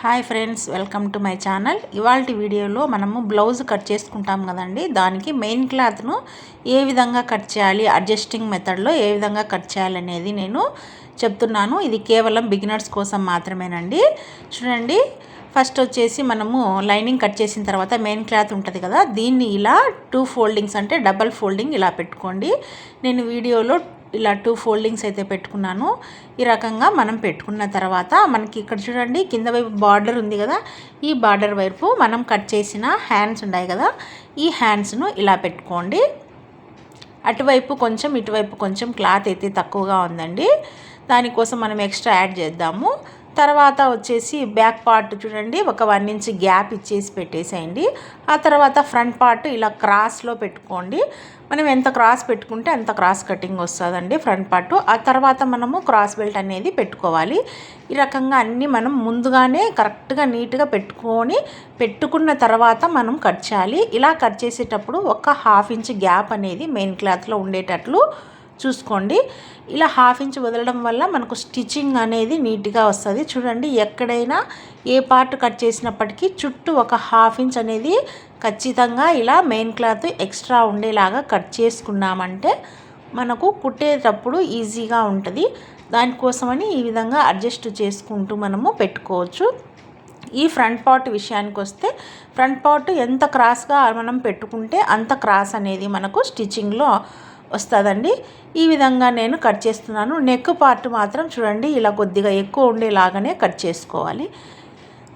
Hi friends, welcome to my channel. ఇవాల్టి వీడియోలో మనము బ్లౌజ్ కట్ చేసుకుంటాం కదండి, దానికి మెయిన్ క్లాత్ను ఏ విధంగా కట్ చేయాలి, అడ్జస్టింగ్ మెథడ్లో ఏ విధంగా కట్ చేయాలి అనేది నేను చెప్తున్నాను. ఇది కేవలం బిగినర్స్ కోసం మాత్రమేనండి. చూడండి, ఫస్ట్ వచ్చేసి మనము లైనింగ్ కట్ చేసిన తర్వాత మెయిన్ క్లాత్ ఉంటుంది కదా, దీన్ని ఇలా 2 ఫోల్డింగ్స్ అంటే డబల్ ఫోల్డింగ్ ఇలా పెట్టుకోండి. నేను వీడియోలో ఇలా 2 ఫోల్డింగ్స్ అయితే పెట్టుకున్నాను. ఈ రకంగా మనం పెట్టుకున్న తర్వాత మనకి ఇక్కడ చూడండి, కింద వైపు బార్డర్ ఉంది కదా, ఈ బార్డర్ వైపు మనం కట్ చేసిన హ్యాండ్స్ ఉన్నాయి కదా, ఈ హ్యాండ్స్ను ఇలా పెట్టుకోండి. అటువైపు కొంచెం ఇటువైపు కొంచెం క్లాత్ అయితే తక్కువగా ఉందండి, దానికోసం మనం ఎక్స్ట్రా యాడ్ చేద్దాము. తర్వాత వచ్చేసి బ్యాక్ పార్ట్ చూడండి, ఒక 1 ఇంచ్ గ్యాప్ ఇచ్చేసి పెట్టేసేయండి. ఆ తర్వాత ఫ్రంట్ పార్ట్ ఇలా క్రాస్లో పెట్టుకోండి. మనం ఎంత క్రాస్ పెట్టుకుంటే అంత క్రాస్ కటింగ్ వస్తుందండి ఫ్రంట్ పార్ట్. ఆ తర్వాత మనము క్రాస్ బెల్ట్ అనేది పెట్టుకోవాలి. ఈ రకంగా అన్నీ మనం ముందుగానే కరెక్ట్గా నీట్గా పెట్టుకున్న తర్వాత మనం కట్ చేయాలి. ఇలా కట్ చేసేటప్పుడు ఒక 1/2 ఇంచ్ గ్యాప్ అనేది మెయిన్ క్లాత్లో ఉండేటట్లు చూసుకోండి. ఇలా 1/2 ఇంచ్ వదలడం వల్ల మనకు స్టిచ్చింగ్ అనేది నీట్గా వస్తుంది. చూడండి, ఎక్కడైనా ఏ పార్ట్ కట్ చేసినప్పటికీ చుట్టూ ఒక 1/2 ఇంచ్ అనేది ఖచ్చితంగా ఇలా మెయిన్ క్లాత్ ఎక్స్ట్రా ఉండేలాగా కట్ చేసుకున్నామంటే మనకు కుట్టేటప్పుడు ఈజీగా ఉంటుంది. దానికోసమని ఈ విధంగా అడ్జస్ట్ చేసుకుంటూ మనము పెట్టుకోవచ్చు. ఈ ఫ్రంట్ పార్ట్ విషయానికి వస్తే, ఫ్రంట్ పార్ట్ ఎంత క్రాస్గా మనం పెట్టుకుంటే అంత క్రాస్ అనేది మనకు స్టిచ్చింగ్లో వస్తుందండి. ఈ విధంగా నేను కట్ చేస్తున్నాను. నెక్ పార్ట్ మాత్రం చూడండి, ఇలా కొద్దిగా ఎక్కువ ఉండేలాగానే కట్ చేసుకోవాలి.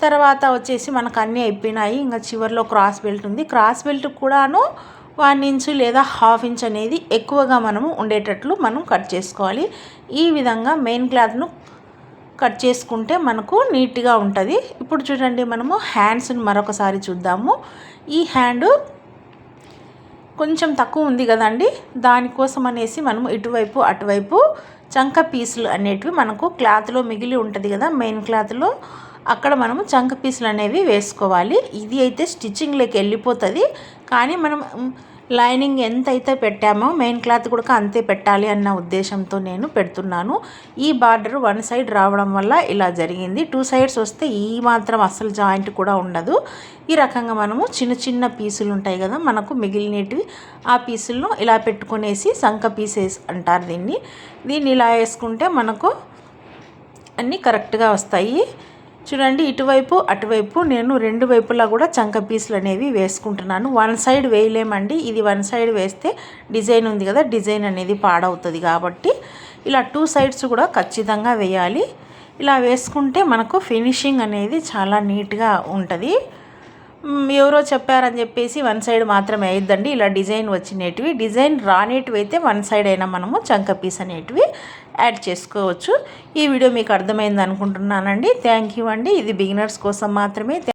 తర్వాత వచ్చేసి మనకు అన్నీ అయిపోయినాయి. ఇంకా చివరిలో క్రాస్ బెల్ట్ ఉంది. క్రాస్ బెల్ట్ కూడాను 1 ఇంచ్ లేదా 1/2 ఇంచ్ అనేది ఎక్కువగా మనము ఉండేటట్లు మనం కట్ చేసుకోవాలి. ఈ విధంగా మెయిన్ క్లాత్ను కట్ చేసుకుంటే మనకు నీట్గా ఉంటుంది. ఇప్పుడు చూడండి, మనము హ్యాండ్స్ని మరొకసారి చూద్దాము. ఈ హ్యాండ్ కొంచెం తక్కువ ఉంది కదండి, దానికోసం అనేసి మనము ఇటువైపు అటువైపు చంక పీసులు అనేటివి మనకు క్లాత్లో మిగిలి ఉంటుంది కదా, మెయిన్ క్లాత్లో అక్కడ మనము చంక పీసులు అనేవి వేసుకోవాలి. ఇది అయితే స్టిచ్చింగ్లోకి వెళ్ళిపోతుంది, కానీ మనం లైనింగ్ ఎంత అయితే పెట్టామో మెయిన్ క్లాత్ కూడా అంతే పెట్టాలి అన్న ఉద్దేశంతో నేను పెడుతున్నాను. ఈ బార్డర్ 1 సైడ్ రావడం వల్ల ఇలా జరిగింది. 2 సైడ్స్ వస్తే ఈ మాత్రం అసలు జాయింట్ కూడా ఉండదు. ఈ రకంగా మనము చిన్న చిన్న పీసులు ఉంటాయి కదా మనకు మిగిలినవి, ఆ పీసులను ఇలా పెట్టుకునేసి సంక పీసెస్ అంటారు దీన్ని ఇలా వేసుకుంటే మనకు అన్నీ కరెక్ట్గా వస్తాయి. చూడండి, ఇటువైపు అటువైపు నేను 2 వైపులా కూడా చంక పీసులు అనేవి వేసుకుంటున్నాను. 1 సైడ్ వేయలేమండి, ఇది 1 సైడ్ వేస్తే డిజైన్ ఉంది కదా, డిజైన్ అనేది పాడవుతుంది. కాబట్టి ఇలా 2 సైడ్స్ కూడా ఖచ్చితంగా వేయాలి. ఇలా వేసుకుంటే మనకు ఫినిషింగ్ అనేది చాలా నీట్గా ఉంటుంది. ఎవరో చెప్పారని చెప్పేసి 1 సైడ్ మాత్రమే వేయద్దండి. ఇలా డిజైన్ వచ్చినవి, డిజైన్ రానేటివి అయితే 1 సైడ్ అయినా మనము చంక పీస్ అనేటివి యాడ్ చేసుకోవచ్చు. ఈ వీడియో మీకు అర్థమైంది అనుకుంటున్నానండి. థ్యాంక్ యూ అండి. ఇది బిగినర్స్ కోసం మాత్రమే.